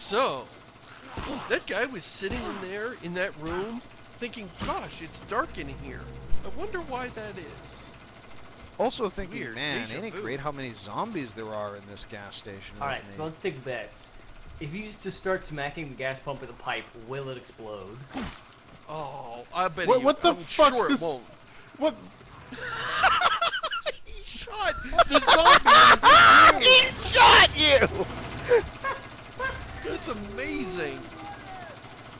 So, that guy was sitting in there, in that room, thinking, gosh, it's dark in here. I wonder why that is. Also thinking, Weird. man, Deja ain't it vu. great how many zombies there are in this gas station? Alright, so let's take bets. If you used to start smacking the gas pump with a pipe, will it explode? Oh, I bet What the I'm fuck sure is- it won't. What? He shot the zombie! He shot you! That's amazing.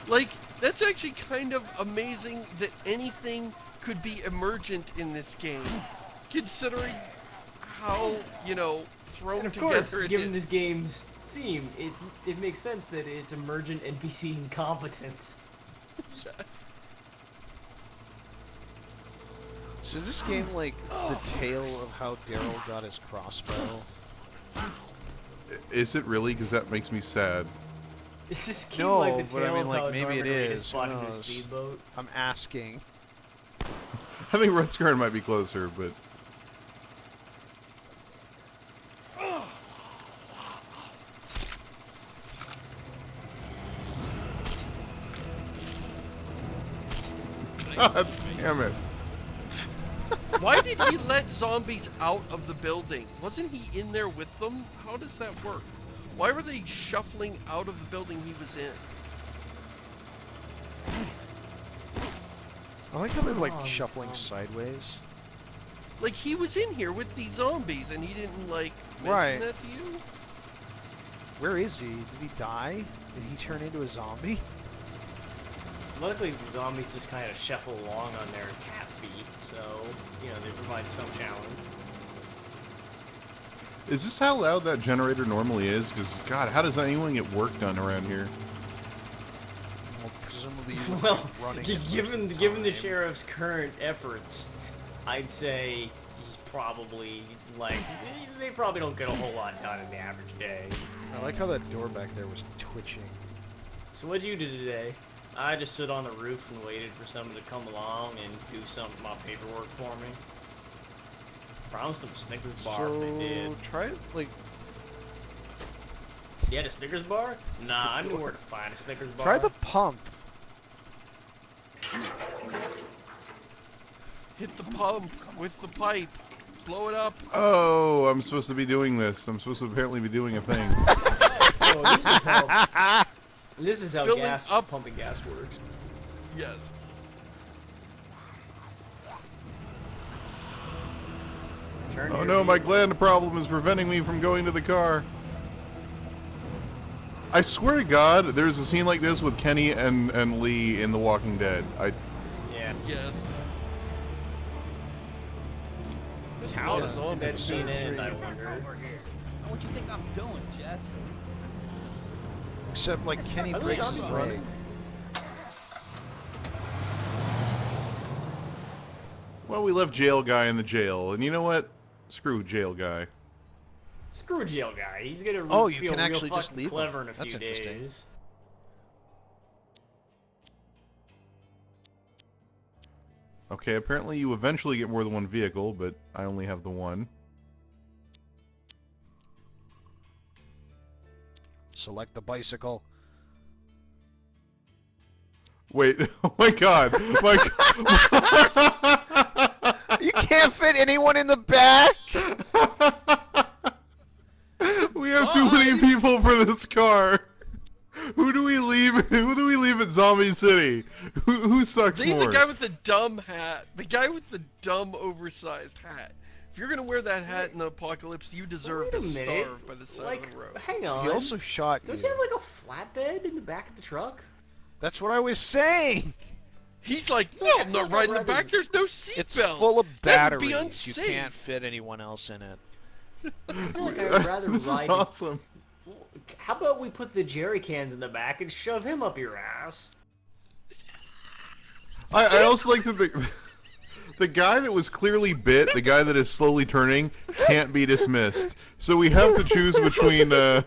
Like, that's actually kind of amazing that anything could be emergent in this game, considering how, you know, thrown And of together course, it given is. this game's theme, it makes sense that it's emergent NPC incompetence. Yes. So is this game like the tale of how Daryl got his crossbow? Is it really? Because that makes me sad. It's just cute, No, like the but I tale mean, of like, how maybe it Norman Reedus is, who fought into a knows? speedboat. I'm asking. I think Red Scar might be closer, but God damn it! Why did he let zombies out of the building? Wasn't he in there with them? How does that work? Why were they shuffling out of the building he was in? I like how they're like Oh, shuffling zombie. sideways. Like, he was in here with these zombies and he didn't, like, mention Right. that to you? Where is he? Did he die? Did he turn into a zombie? Luckily, the zombies just kind of shuffle along on their cat feet, so, you know, they provide some challenge. Is this how loud that generator normally is? Because God, how does anyone get work done around here? Well, presumably you Well, running given it given the time. sheriff's current efforts, I'd say he's probably, like, they probably don't get a whole lot done in the average day. I like how that door back there was twitching. So what'd you do today? I just stood on the roof and waited for someone to come along and do some of my paperwork for me. Promised them a Snickers bar if they did. Try it like You had a Snickers bar? Nah, I knew where to find a Snickers bar. try the pump. Hit the pump with the pipe. Blow it up. Oh, I'm supposed to be doing this. I'm supposed to apparently be doing a thing. Oh, this is how Filling gas up. pumping gas works. Yes. Turn Oh your no, my vehicle. gland problem is preventing me from going to the car. I swear to God, there's a scene like this with Kenny and Lee in The Walking Dead. Yeah. Yes. How Yeah, did that scene end, I wonder? Now, what you think I'm doing, Jess? Except like Kenny I think breaks I'm his running. leg. Well, we left jail guy in the jail, and you know what? Screw jail guy. Screw a jail guy. He's gonna Oh, you feel can real actually just fucking leave him. clever in a That's few interesting. days. Okay, apparently you eventually get more than one vehicle, but I only have the one. Select the bicycle. Wait, oh my God, my You can't fit anyone in the back. We have too many people for this car. Who do we leave? Who do we leave at Zombie City? Who sucks Leave more? the guy with the dumb hat. The guy with the dumb, oversized hat. If you're gonna wear that hat in the apocalypse, you deserve Wait to a minute. starve by the side Like, of the road. hang on. He also shot you. Don't you have like a flatbed in the back of the truck? That's what I was saying. He's like, no, Yeah, I'm not fucking riding the right. back. There's no It's seatbelt. full of That would be batteries. You unsafe. can't fit anyone else in it. I feel like I'd rather This is ride. awesome. How about we put the jerry cans in the back and shove him up your ass? I also like that the guy that was clearly bit, the guy that is slowly turning, can't be dismissed. So we have to choose between the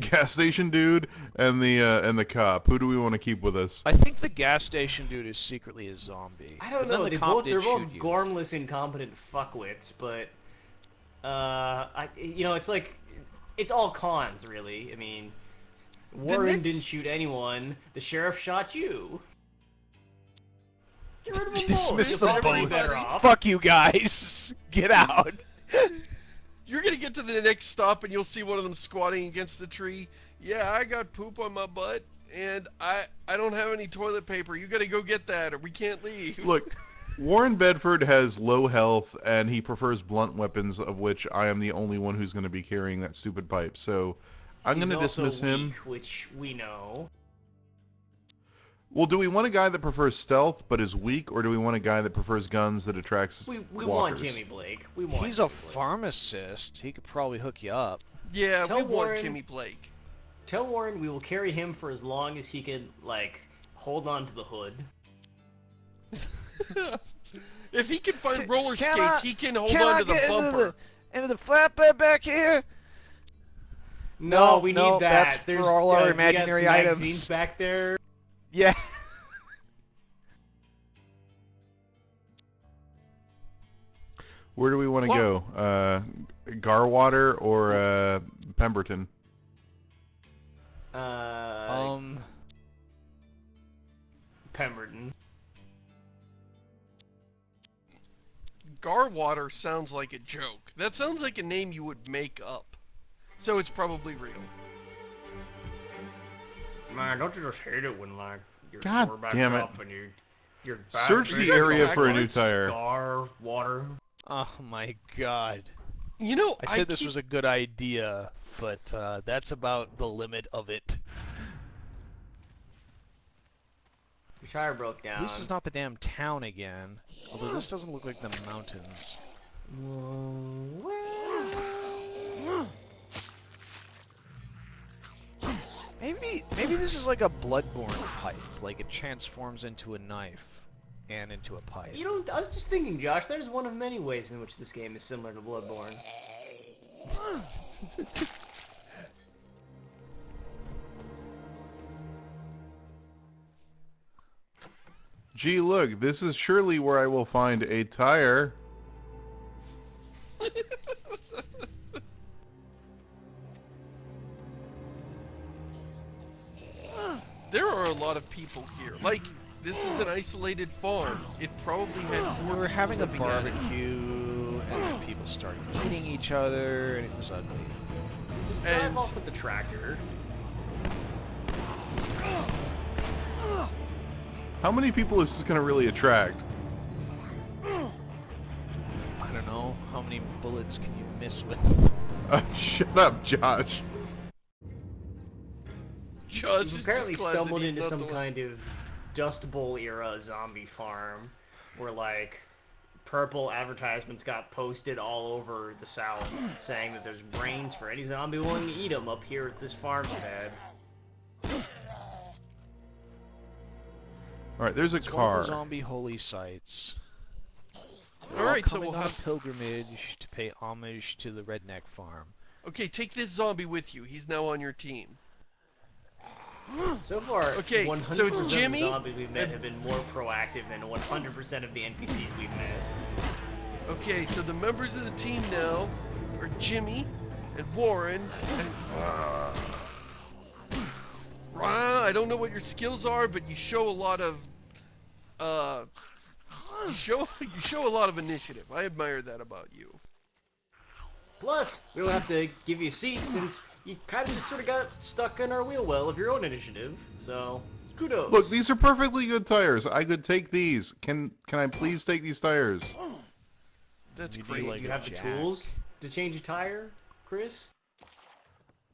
gas station dude and the cop. Who do we want to keep with us? I think the gas station dude is secretly a zombie. I don't But then know. the cop did They're both shoot you. gormless, incompetent fuckwits, but you know, it's like it's all cons, really. I mean, Warren next- didn't shoot anyone. The sheriff shot you. Get rid of them both. Dismiss You're them probably both. better off. Fuck you guys. Get out. You're gonna get to the next stop and you'll see one of them squatting against the tree. Yeah, I got poop on my butt, and I don't have any toilet paper. You gotta go get that, or we can't leave. Look, Warren Bedford has low health, and he prefers blunt weapons, of which I am the only one who's going to be carrying that stupid pipe. So I'm going to He's also dismiss him. weak, which we know. Well, do we want a guy that prefers stealth but is weak, or do we want a guy that prefers guns that attracts We walkers? want Jimmy Blake. We want. He's Jimmy a Blake. pharmacist. He could probably hook you up. Yeah, Tell we want Warren- Jimmy Blake. Tell Warren we will carry him for as long as he can, like, hold on to the hood. If he can find roller Can skates, I- he can hold Can on I to the get bumper. into the flatbed back here? No, we need no, that. that's for There's, all our we got imaginary some items. magazines back there. Yeah. Where do we want to go? Garwater or Pemberton? Pemberton. Garwater sounds like a joke. That sounds like a name you would make up. So it's probably real. Man, don't you just hate it when, like, you're God sore back damn it. up and you're bad Search at the it? area for a new backwards. tire. Scar, water. Oh my god. You know, I said this was a good idea, but that's about the limit of it. Your tire broke down. This is not the damn town again. Although this doesn't look like the mountains. Maybe this is like a bloodborne pipe. Like it transforms into a knife and into a pipe. You know, I was just thinking, Josh, there's one of many ways in which this game is similar to Bloodborne. Gee, look, this is surely where I will find a tire. There are a lot of people here. Like, this is an isolated farm. It probably had We more were people having a living at it. barbecue, and then people started hitting each other, and it was ugly. Just drive And- off with the tractor. How many people is this going to really attract? I don't know, how many bullets can you miss with? Shut up, Josh. Josh We've is apparently just glad that stumbled he's into not some the one- kind of Dust Bowl era zombie farm where, like, purple advertisements got posted all over the South saying that there's brains for any zombie willing to eat them up here at this farmstead. All right, there's a It's one of car. the zombie holy sites. We're All right, so coming we'll on have- a pilgrimage to pay homage to the redneck farm. Okay, take this zombie with you. He's now on your team. So far, Okay, 100% so it's of the Jimmy zombies we've met have been more proactive than 100% of the NPCs we've met. Okay, so the members of the team now are Jimmy and Warren and I don't know what your skills are, but you show a lot of you show a lot of initiative. I admire that about you. Plus, we don't have to give you a seat since you kind of just sort of got stuck in our wheel well of your own initiative. So, kudos. Look, these are perfectly good tires. I could take these. Can I please take these tires? That's You do great. like you a have the jack. tools to change a tire, Chris?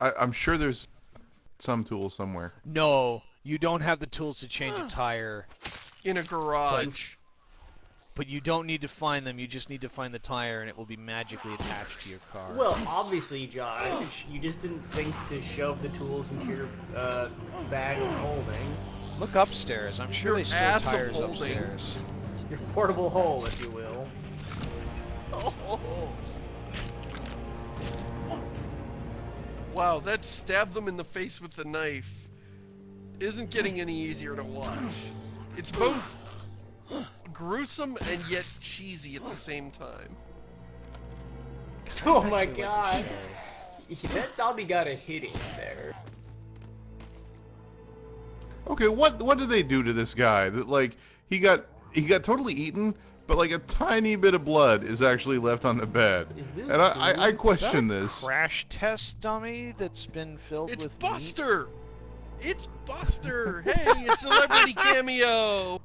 I'm sure there's some tool somewhere. No, you don't have the tools to change a tire, In a garage. but you don't need to find them, you just need to find the tire and it will be magically attached to your car. Well, obviously, Josh, you just didn't think to shove the tools into your bag of holding. Look upstairs, I'm sure Your they store ass of tires holding. upstairs. Your portable hole, if you will. Wow, that stab them in the face with the knife isn't getting any easier to watch. It's both gruesome and yet cheesy at the same time. Oh my Actually, like god. a show. That zombie got a hit in there. Okay, what did they do to this guy? That like he got totally eaten, but like a tiny bit of blood is actually left on the bed. Is this And I glue? question Is that a this. crash test dummy that's been filled It's with Buster! It's Buster! Hey, a celebrity cameo!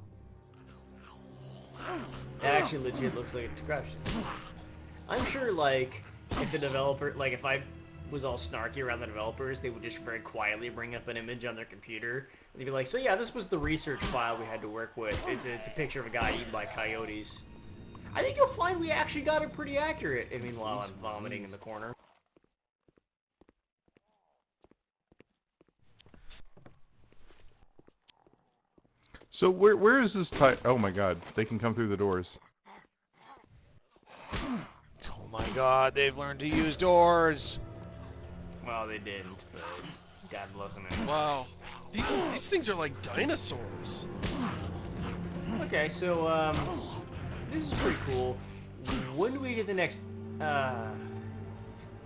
That actually legit looks like a crash. I'm sure, like, if the developer, like, if I was all snarky around the developers, they would just very quietly bring up an image on their computer. And they'd be like, so yeah, this was the research file we had to work with. It's a picture of a guy eaten by coyotes. I think you'll find we actually got it pretty accurate. I mean, while I'm vomiting in the corner. So where is this type? Oh my God, they can come through the doors. Oh my god, they've learned to use doors! Well, they didn't, but God bless them anyway. Wow. These things are like dinosaurs. Okay, so, this is pretty cool. When do we get the next,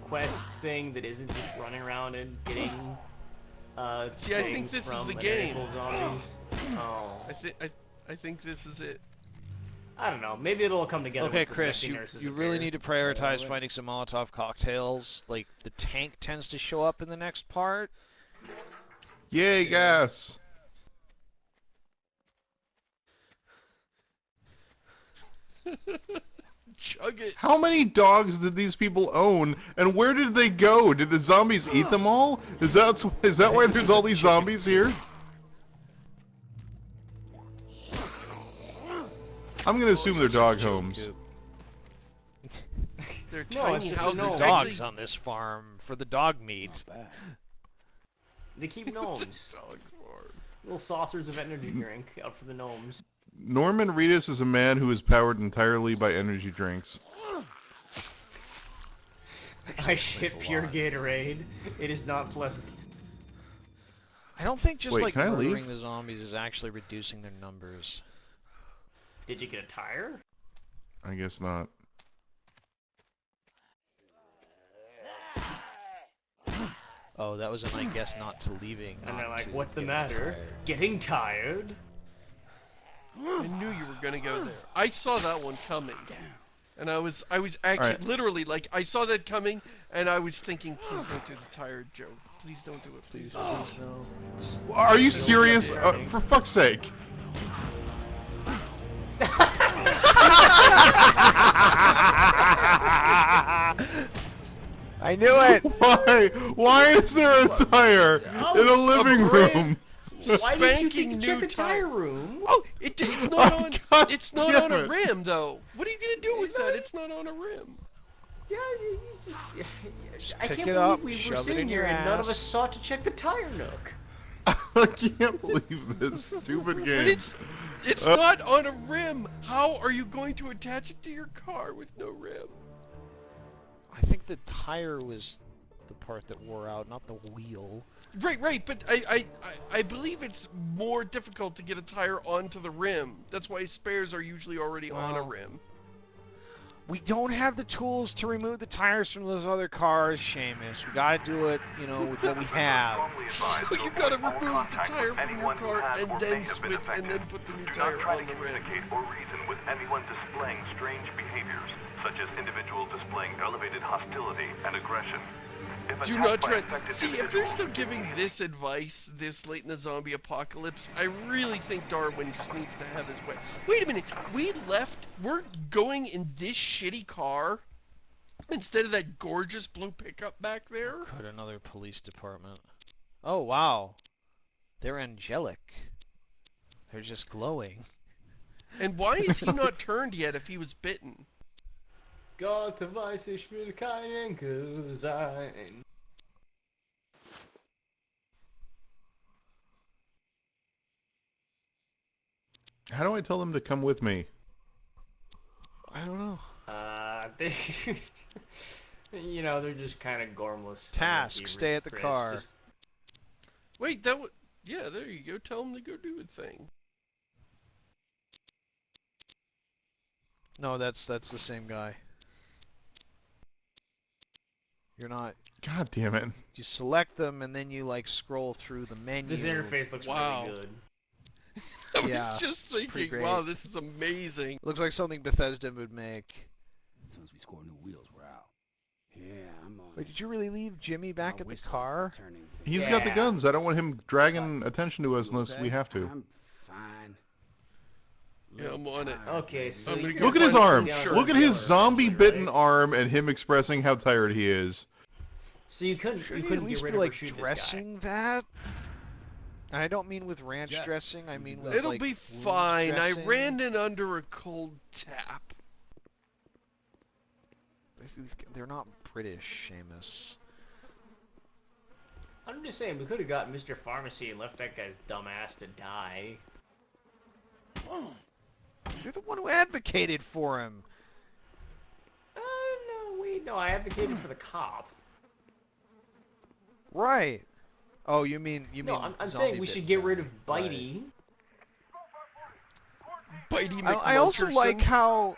quest thing that isn't just running around and getting, See, I think things this is from the an game. handful of zombies? Oh. I think this is it. I don't know. Maybe it'll come together Okay, with the Chris, sexy you nurses really appear. need to prioritize finding some Molotov cocktails. Like, the tank tends to show up in the next part. Yay, gas! Chug it. How many dogs did these people own, and where did they go? Did the zombies eat them all? Is that why there's all these zombies here? I'm gonna assume they're dog homes. They're No, tiny it's just houses. a gnome. Dogs Actually, on this farm for the dog meat. They keep gnomes. dog farm. Little saucers of energy drink out for the gnomes. Norman Reedus is a man who is powered entirely by energy drinks. I ship pure Gatorade. It is not pleasant. I don't think just Wait, like can I leave? murdering the zombies is actually reducing their numbers. Did you get a tire? I guess not. Oh, that was an I guess not to leaving. And not they're like, to what's the getting matter? tired." Getting tired? I knew you were gonna go there. I saw that one coming. And I was actually Alright. literally like I saw that coming and I was thinking, please don't do the tired joke. Please don't do it. Please don't. No. Are you serious? For fuck's sake! I knew it! Why? Why is there a tire in a living brace. room? Why did you Spanking think to check new the tire tire. room? Oh, it's not on. God It's not damn on a it. rim though. What are you gonna do with that? It's not on a rim. Yeah, you just... I pick can't it believe up, we shove were it sitting in here your and none of ass. us thought to check the tire nook. I can't believe this stupid But game. it's not on a rim. How are you going to attach it to your car with no rim? I think the tire was the part that wore out, not the wheel. Right, but I believe it's more difficult to get a tire onto the rim. That's why spares are usually already on a Well, rim. We don't have the tools to remove the tires from those other cars, Seamus. We gotta do it, you know, with what we have. So you gotta remove the tire from your car and then switch and then put the new tire on the rim. Or reason with anyone displaying strange behaviors, such as individuals displaying elevated hostility and aggression. If Do attacked not by try. infected See, if they're individuals, still giving this advice this late in the zombie apocalypse, I really think Darwin just needs to have his way. Wait a minute, we're going in this shitty car instead of that gorgeous blue pickup back there? Put another police department. Oh, wow. They're angelic. They're just glowing. And why is he not turned yet if he was bitten? Gott weiß ich will kein Enkel sein. How do I tell them to come with me? I don't know. They, you know, they're just kind of gormless. Task, stay at the Chris, car. just- Wait, that would... Yeah, there you go. Tell him to go do a thing. No, that's the same guy. You're not. God damn it. You select them and then you like scroll through the menu. This interface looks Wow. really good. I Yeah, was just it's pretty thinking, great. wow, this is amazing. Looks like something Bethesda would make. As soon as we score new wheels, we're out. Yeah, I'm on. Wait, did you really leave Jimmy back at the car? He's got the Yeah. guns. I don't want him dragging attention to us unless we have to. I'm fine. Yeah, I'm on it. Okay, so I'm you gonna can go Look at his find arm. some shirt. Look at his zombie-bitten arm and him expressing how tired he is. So you couldn't Shouldn't you you at couldn't least get rid be of or like shoot this guy. dressing that? And I don't mean with ranch Jess, dressing. I mean with It'll like be wound fine. I dressing. ran it under a cold tap. They're not British, Seamus. I'm just saying we could have got Mr. Pharmacy and left that guy's dumb ass to die. You're the one who advocated for him. No, I advocated for the cop. Right. Oh, you mean No, I'm saying we should get rid of Bitey. Bitey I also McMuncherson. like how,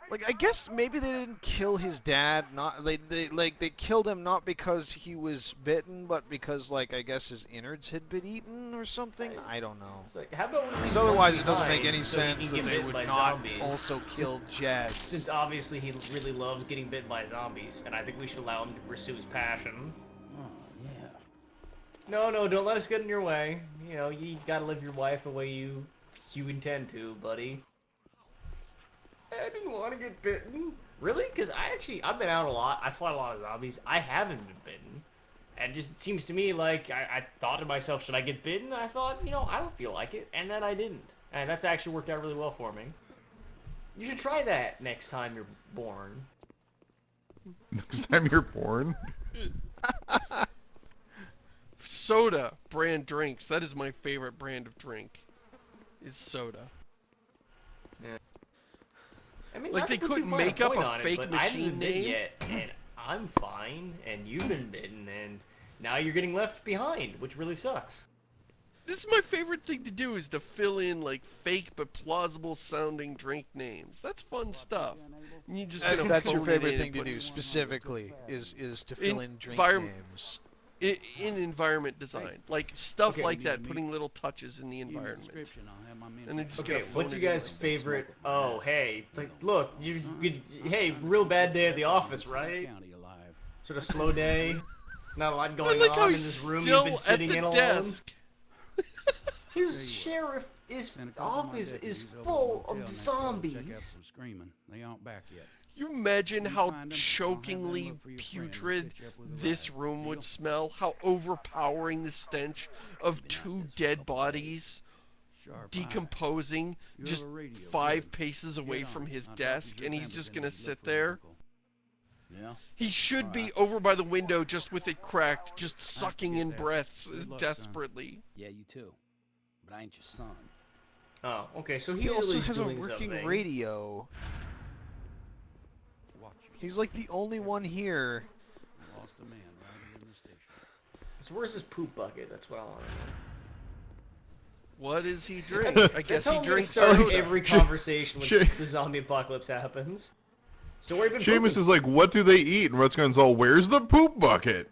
like, I guess maybe they didn't kill his dad. Not they killed him not because he was bitten, but because like I guess his innards had been eaten or something. I don't know. It's like, how about we leave Because otherwise, one it doesn't make behind any so he sense can that get they bitten would by not zombies? also kill Jess. Since obviously he really loves getting bitten by zombies, and I think we should allow him to pursue his passion. Oh, yeah. No, don't let us get in your way. You know, you gotta live your life the way you intend to, buddy. I didn't want to get bitten. Really? Because I've been out a lot. I fought a lot of zombies. I haven't been bitten. And it just seems to me like I thought to myself, should I get bitten? I thought, I don't feel like it. And then I didn't. And that's actually worked out really well for me. You should try that next time you're born. Next time you're born. Soda brand drinks. That is my favorite brand of drink. Is soda. I mean, Like, not they to put too couldn't fine make up point a on it, fake but I haven't machine been bitten name? yet, and I'm fine, and you've been bitten, and now you're getting left behind, which really sucks. This is my favorite thing to do, is to fill in like fake but plausible sounding drink names. That's fun stuff. And you just gotta That's your phone it favorite in thing to and do put specifically is to fill in drink Envirom- names. in environment design, like stuff Okay. like that, putting little touches in the environment. And then just Okay, gotta phone what's it your in. guys' favorite? Oh, hey, like, look, hey, real bad day at the office, right? Sort of slow day, not a lot I going like how on in he's this room still you've been at sitting the in alone. desk. His sheriff office is full of zombies. They aren't back yet. You imagine You how find 'em, I'll have them chokingly look for your friend and putrid set you up with a this ride. room would Deal? smell, how overpowering the stench of two dead bodies Sharp eye. decomposing You just have a radio, 5 good. paces Get away on from it. his I'll talk desk, to your and he's family, just then gonna look sit for your there. uncle. Yeah? He should be Alright. over by the window just with it cracked, just sucking get in there. breaths Good luck, son. desperately. Yeah, you too. But I ain't your son. Oh, okay, so He he's also really has a doing working something. radio. Watch yourself. He's like the only one here. Lost a man right here in the station. So where's his poop bucket? That's what I want to know. What does he drink? I guess That's how he I'm gonna drinks start soda. every conversation when Shay- the zombie apocalypse happens. So where have you been Seamus pooping? is like, what do they eat? And Rutsgun's all, where's the poop bucket?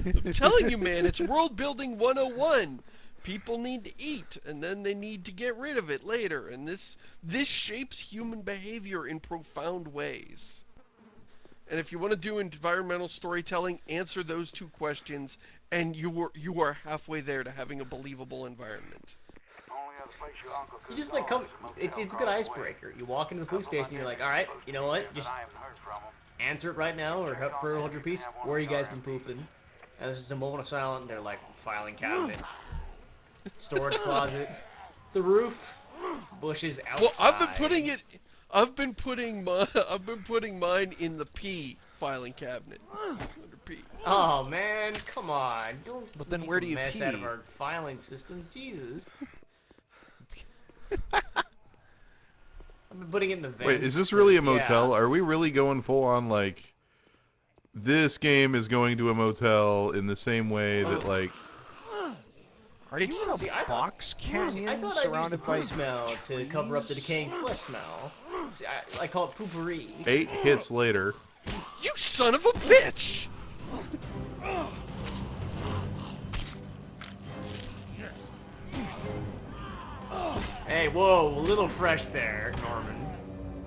I'm telling you, man, it's world building 101. People need to eat, and then they need to get rid of it later. And this shapes human behavior in profound ways. And if you want to do environmental storytelling, answer those 2 questions, and you are halfway there to having a believable environment. You just like come. It's a good icebreaker. You walk into the police station, you're like, all right, you know what? Just answer it right now, or hold your peace. Where you guys been pooping? And there's just a moment of silence. And they're like, filing cabinet, storage closet, the roof, bushes outside. Well, I've been putting mine in the P filing cabinet. Under P. Oh man, come on! Don't. But then make where a do you mess out of pee? our filing system? Jesus. I've been putting it in the vents. Wait, is this really a motel? Yeah. Are we really going full on, like, this game is going to a motel in the same way that, like... Are you in a See, I thought- box canyon I thought I used the surrounded by poo smell to cover up the trees? decaying flesh smell. See, I call it poopery. 8 hits later. You son of a bitch! Hey, whoa, a little fresh there, Norman.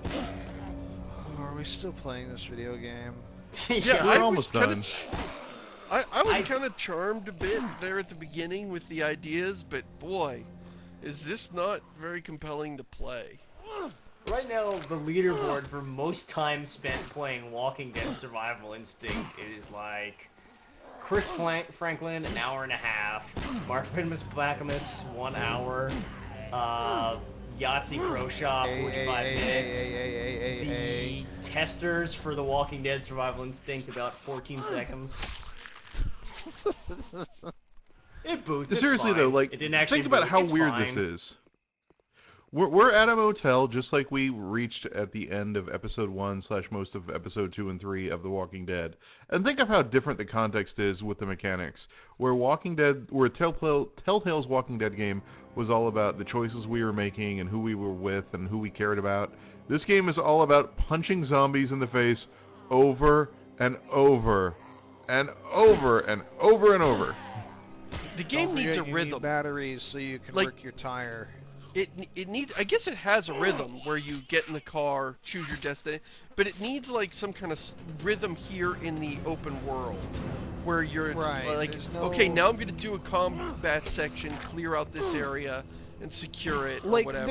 Oh, are we still playing this video game? Yeah, We're I was almost kinda done. I was kind of charmed a bit there at the beginning with the ideas, but boy, is this not very compelling to play. Right now, the leaderboard for most time spent playing Walking Dead Survival Instinct is like Chris Franklin, an hour and a half, Marvin Backamus, 1 hour, Yahtzee Pro Shop, 45 minutes, the testers for The Walking Dead Survival Instinct, about 14 seconds. It boots. Seriously it's though, fine. like, It didn't actually think about boot, how it's weird fine. this is. We're at a motel, just like we reached at the end of episode 1 / most of episode 2 and 3 of The Walking Dead. And think of how different the context is with the mechanics. Where Telltale's Walking Dead game was all about the choices we were making and who we were with and who we cared about. This game is all about punching zombies in the face over and over and over and over and over. The game Don't needs a forget you rhythm. need batteries so you can Like- work your tire. It needs. I guess it has a rhythm where you get in the car, choose your destiny, but it needs like some kind of rhythm here in the open world, where you're Right, like, there's no- okay, now I'm gonna do a combat section, clear out this area, and secure it, or Like, whatever.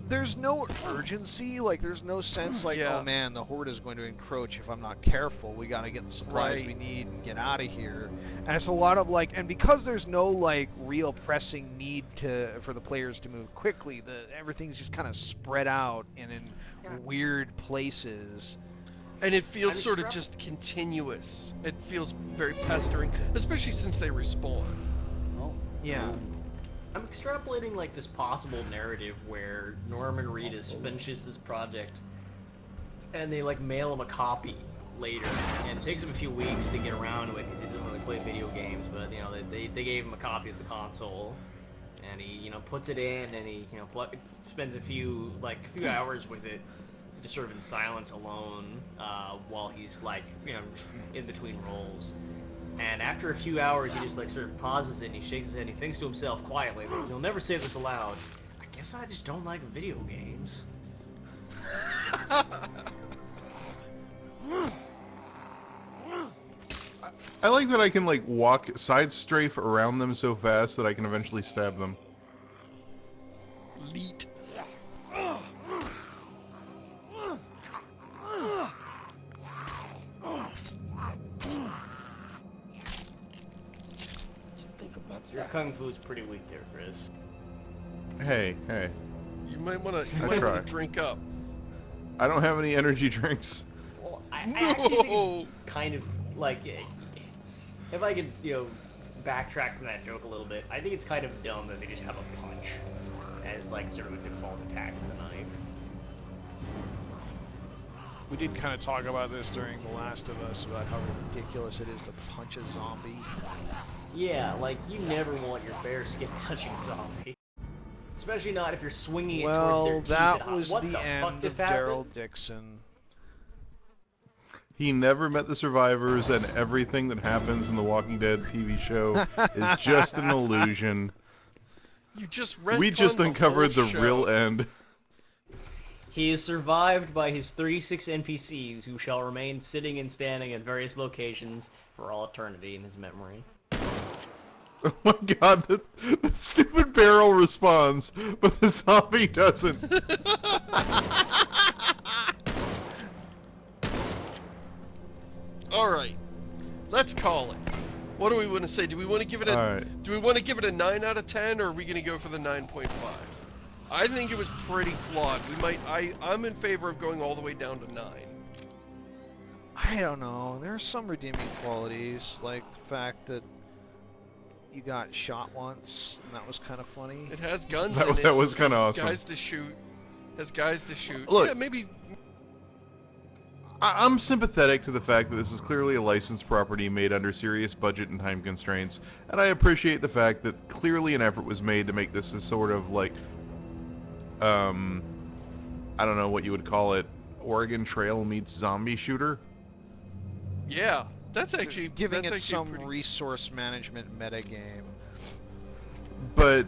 there's no urgency, like there's no sense like, Yeah. oh man, the horde is going to encroach if I'm not careful. We gotta get the supplies Right. we need and get out of here. And it's a lot of like, and because there's no like real pressing need for the players to move quickly, everything's just kind of spread out and in weird places. And it feels I'm sort of extra- just continuous. It feels very pestering, especially since they respawn. Yeah. I'm extrapolating like this possible narrative where Norman Reedus finishes his project and they like mail him a copy later, and it takes him a few weeks to get around to it because he doesn't really play video games, but you know they gave him a copy of the console and he puts it in and he spends a few hours with it just sort of in silence alone while he's like in between roles. And after a few hours, he just like sort of pauses it and he shakes his head and he thinks to himself quietly, he'll never say this aloud, I guess I just don't like video games. I like that I can like side strafe around them so fast that I can eventually stab them. Leet. Your kung fu's pretty weak there, Chris. Hey. You might want try. to drink up. I don't have any energy drinks. Well, I actually think No. it's kind of like, if I could, backtrack from that joke a little bit, I think it's kind of dumb that they just have a punch as like sort of a default attack with a knife. We did kind of talk about this during The Last of Us, about how ridiculous it is to punch a zombie. Yeah, like you never want your bare skin touching a zombie. Especially not if you're swinging it towards their Well, teeth. that and was what the fuck end just of happened? Daryl Dixon. He never met the survivors, and everything that happens in the Walking Dead TV show is just an illusion. You just We just uncovered the show. real end. He is survived by his 36 NPCs who shall remain sitting and standing at various locations for all eternity in his memory. Oh my god, the stupid barrel responds, but the zombie doesn't. All right, let's call it. What do we want to say? Do we want to give it a? All right. Do we want to give it a 9 out of 10, or are we going to go for the 9.5? I think it was pretty flawed. We might. I'm in favor of going all the way down to 9. I don't know. There are some redeeming qualities, like the fact that you got shot once, and that was kind of funny. It has guns That, in it. that was kind of awesome. Guys to shoot. Has guys to shoot. Look. Yeah, maybe. I'm sympathetic to the fact that this is clearly a licensed property made under serious budget and time constraints, and I appreciate the fact that clearly an effort was made to make this a sort of like, I don't know what you would call it, Oregon Trail meets zombie shooter. Yeah, that's actually giving that's it actually some pretty... resource management metagame. But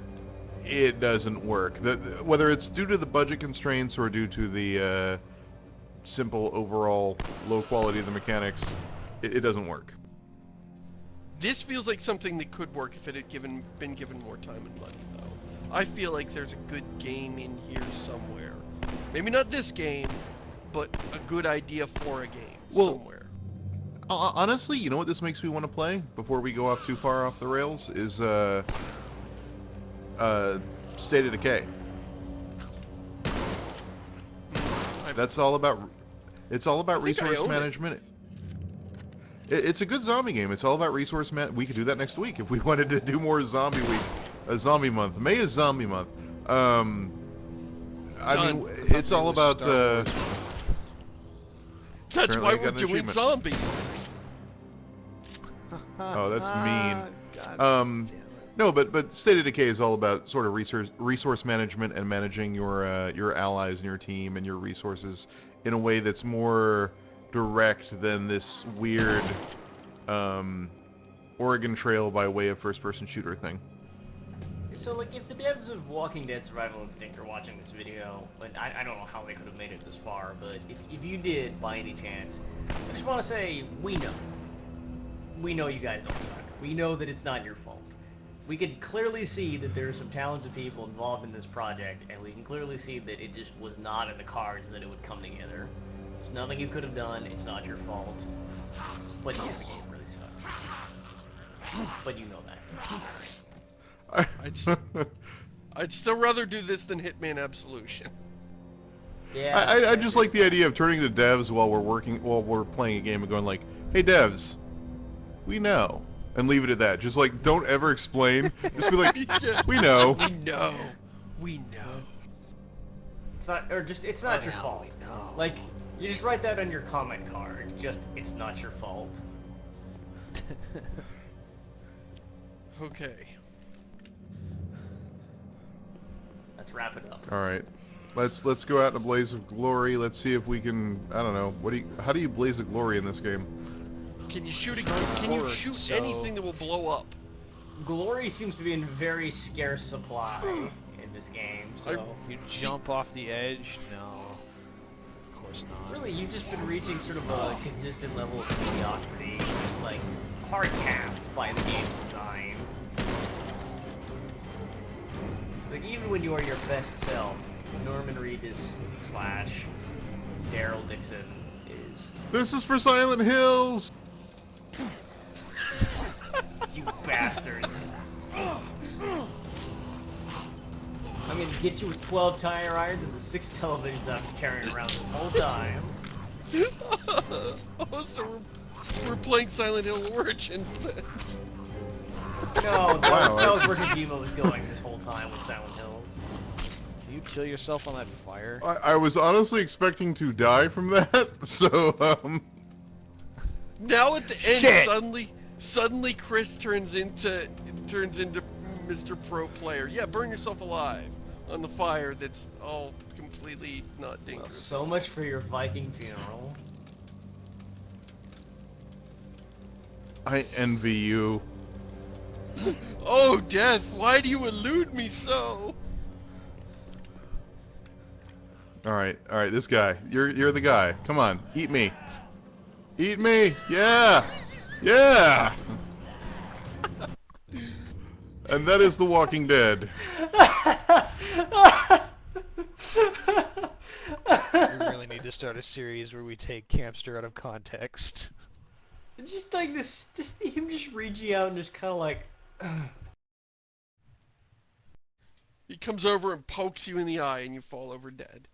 it doesn't work. Whether it's due to the budget constraints or due to the simple overall low quality of the mechanics, it doesn't work. This feels like something that could work if it had been given more time and money, though. I feel like there's a good game in here somewhere. Maybe not this game, but a good idea for a game somewhere. Honestly, you know what this makes me want to play before we go off too far off the rails is State of Decay. That's all about. It's all about resource management. It's a good zombie game. It's all about resource man. We could do that next week if we wanted to do more zombie week, a zombie month. May is zombie month. I mean, it's all about. That's why we're doing zombies. Oh, that's mean. God damn it. No, but State of Decay is all about sort of resource management and managing your allies and your team and your resources in a way that's more direct than this weird Oregon Trail by way of first-person shooter thing. So, like, if the devs of Walking Dead Survival Instinct are watching this video, and I don't know how they could have made it this far, but if you did, by any chance, I just want to say, we know. We know you guys don't suck. We know that it's not your fault. We can clearly see that there are some talented people involved in this project, and we can clearly see that it just was not in the cards that it would come together. There's nothing you could have done, it's not your fault. But yeah, the game really sucks. But you know that. I'd still rather do this than Hitman Absolution. Yeah. I just like the idea of turning to devs while we're playing a game and going like, "Hey devs, we know," and leave it at that. Just like, don't ever explain. Just be like, "We know." We know. We know. It's not, or just, it's not your fault. Like, you just write that on your comment card. Just, it's not your fault. Okay. Let's wrap it up. All right, let's go out in a blaze of glory. Let's see if we can. I don't know. How do you blaze a glory in this game? Can you shoot anything that will blow up? Glory seems to be in very scarce supply in this game, so... You jump off the edge? No. Of course not. Really, you've just been reaching sort of a consistent level of mediocrity, like, hard capped by the game's design. It's like, even when you are your best self, Norman Reedus / Daryl Dixon is... This is for Silent Hills! You bastards. I'm gonna get you with 12 tire irons and the 6 televisions I've been carrying around this whole time. Oh, so we're playing Silent Hill Origins then. No, that was where Kojima was going this whole time with Silent Hills. Do you kill yourself on that fire? I was honestly expecting to die from that, so Now at the end, Shit. suddenly Chris turns into Mr. Pro Player. Yeah, burn yourself alive on the fire that's all completely not Well, dangerous. so much for your Viking funeral. I envy you. Oh, Death, why do you elude me so? All right, this guy. You're the guy. Come on, eat me. Eat me. Yeah. Yeah. And that is The Walking Dead. We really need to start a series where we take Campster out of context. It's just like this, just him just reaching out and just kind of like... He comes over and pokes you in the eye and you fall over dead.